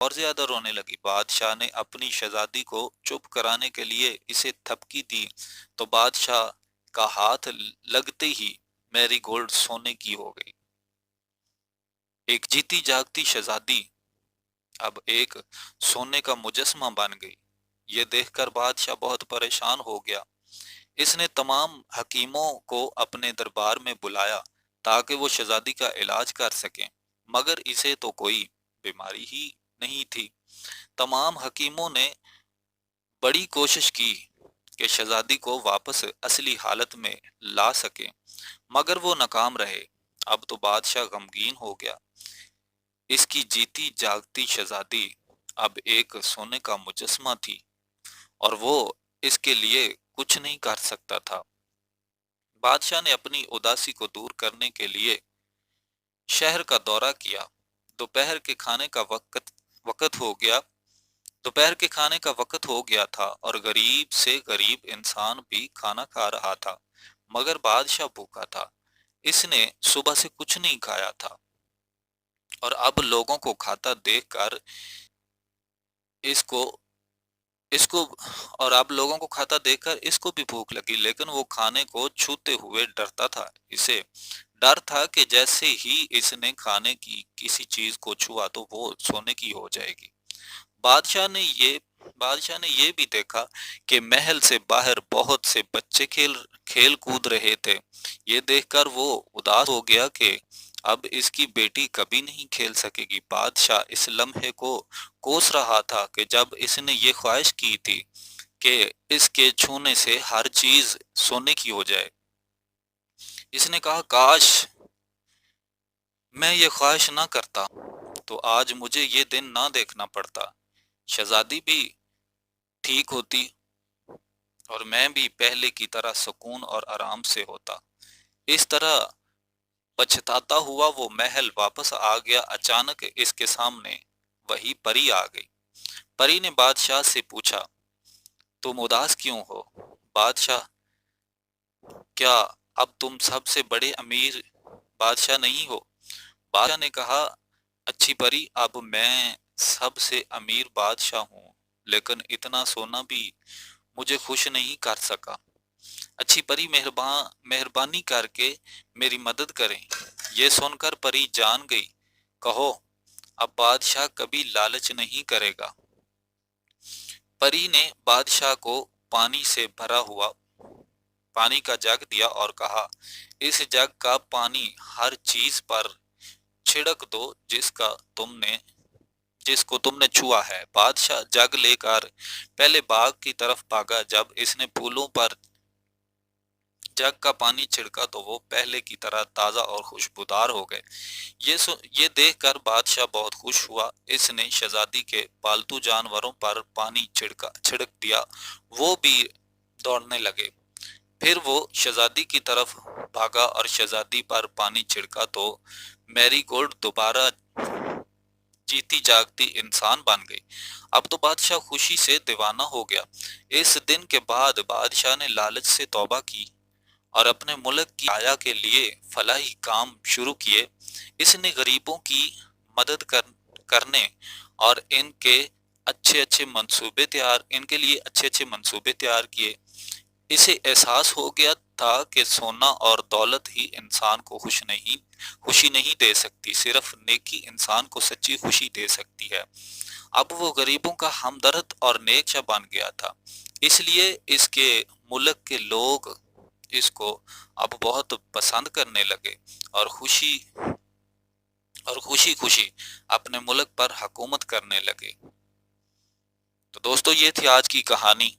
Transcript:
اور زیادہ رونے لگی۔ بادشاہ نے اپنی شہزادی کو چپ کرانے کے لیے اسے تھپکی دی تو بادشاہ کا ہاتھ لگتے ہی میری گولڈ سونے کی ہو گئی۔ ایک جیتی جاگتی شہزادی اب ایک سونے کا مجسمہ بن گئی۔ یہ دیکھ کر بادشاہ بہت پریشان ہو گیا۔ اس نے تمام حکیموں کو اپنے دربار میں بلایا تاکہ وہ شہزادی کا علاج کر سکیں، مگر اسے تو کوئی بیماری ہی نہیں تھی۔ تمام حکیموں نے بڑی کوشش کی کہ شہزادی کو واپس اصلی حالت میں لا سکیں، مگر وہ ناکام رہے۔ اب تو بادشاہ غمگین ہو گیا۔ اس کی جیتی جاگتی شہزادی اب ایک سونے کا مجسمہ تھی اور وہ اس کے لیے کچھ نہیں کر سکتا تھا۔ بادشاہ نے اپنی اداسی کو دور کرنے کے لیے شہر کا دورہ کیا۔ دوپہر کے کھانے کا وقت ہو گیا دوپہر کے کھانے کا وقت ہو گیا تھا اور غریب سے غریب انسان بھی کھانا کھا رہا تھا، مگر بادشاہ بھوکا تھا۔ اس نے صبح سے کچھ نہیں کھایا تھا اور اب لوگوں کو کھاتا دیکھ کر اس کو اس کو اور اب لوگوں کو کھاتا دیکھ کر اس کو بھی بھوک لگی، لیکن وہ کھانے کو چھوتے ہوئے ڈرتا تھا۔ اسے ڈر تھا کہ جیسے ہی اس نے کھانے کی کسی چیز کو چھوا تو وہ سونے کی ہو جائے گی۔ بادشاہ نے یہ بھی دیکھا کہ محل سے باہر بہت سے بچے کھیل کود رہے تھے۔ یہ دیکھ کر وہ اداس ہو گیا کہ اب اس کی بیٹی کبھی نہیں کھیل سکے گی۔ بادشاہ اس لمحے کو کوس رہا تھا کہ جب اس نے یہ خواہش کی تھی کہ اس کے چھونے سے ہر چیز سونے کی ہو جائے۔ اس نے کہا کاش میں یہ خواہش نہ کرتا تو آج مجھے یہ دن نہ دیکھنا پڑتا، شہزادی بھی ٹھیک ہوتی اور میں بھی پہلے کی طرح سکون اور آرام سے ہوتا۔ اس طرح پچھتاتا ہوا وہ محل واپس آ گیا۔ اچانک اس کے سامنے وہی پری آ گئی۔ پری نے بادشاہ سے پوچھا تم اداس کیوں ہو؟ بادشاہ کیا اب تم سب سے بڑے امیر بادشاہ نہیں ہو؟ بادشاہ نے کہا اچھی پری، اب میں سب سے امیر بادشاہ ہوں، لیکن اتنا سونا بھی مجھے خوش نہیں کر سکا۔ اچھی پری مہربانی کر کے میری مدد کریں۔ یہ سن کر پری جان گئی۔ کہو اب بادشاہ کبھی لالچ نہیں کرے گا۔ پری نے بادشاہ کو پانی سے بھرا ہوا پانی کا جگ دیا اور کہا اس جگ کا پانی ہر چیز پر چھڑک دو جس کو تم نے چھوا ہے۔ بادشاہ جگ لے کر پہلے باغ کی طرف بھاگا۔ جب اس نے پھولوں پر جگ کا پانی چھڑکا تو وہ پہلے کی طرح تازہ اور خوشبودار ہو گئے۔ یہ دیکھ کر بادشاہ بہت خوش ہوا۔ اس نے شہزادی کے پالتو جانوروں پر پانی چھڑک دیا، وہ بھی دوڑنے لگے۔ پھر وہ شہزادی کی طرف بھاگا اور شہزادی پر پانی چھڑکا تو میری گولڈ دوبارہ جیتی جاگتی انسان بن گئی۔ اب تو بادشاہ خوشی سے دیوانہ ہو گیا۔ اس دن کے بعد بادشاہ نے لالچ سے توبہ کی اور اپنے ملک کی آیا کے لیے فلاحی کام شروع کیے۔ اس نے غریبوں کی مدد کرنے اور ان کے لیے اچھے اچھے منصوبے تیار کیے۔ اسے احساس ہو گیا تھا کہ سونا اور دولت ہی انسان کو خوشی نہیں دے سکتی، صرف نیکی انسان کو سچی خوشی دے سکتی ہے۔ اب وہ غریبوں کا ہمدرد اور نیک شاہ بن گیا تھا، اس لیے اس کے ملک کے لوگ اس کو اب بہت پسند کرنے لگے اور خوشی خوشی اپنے ملک پر حکومت کرنے لگے۔ تو دوستو یہ تھی آج کی کہانی۔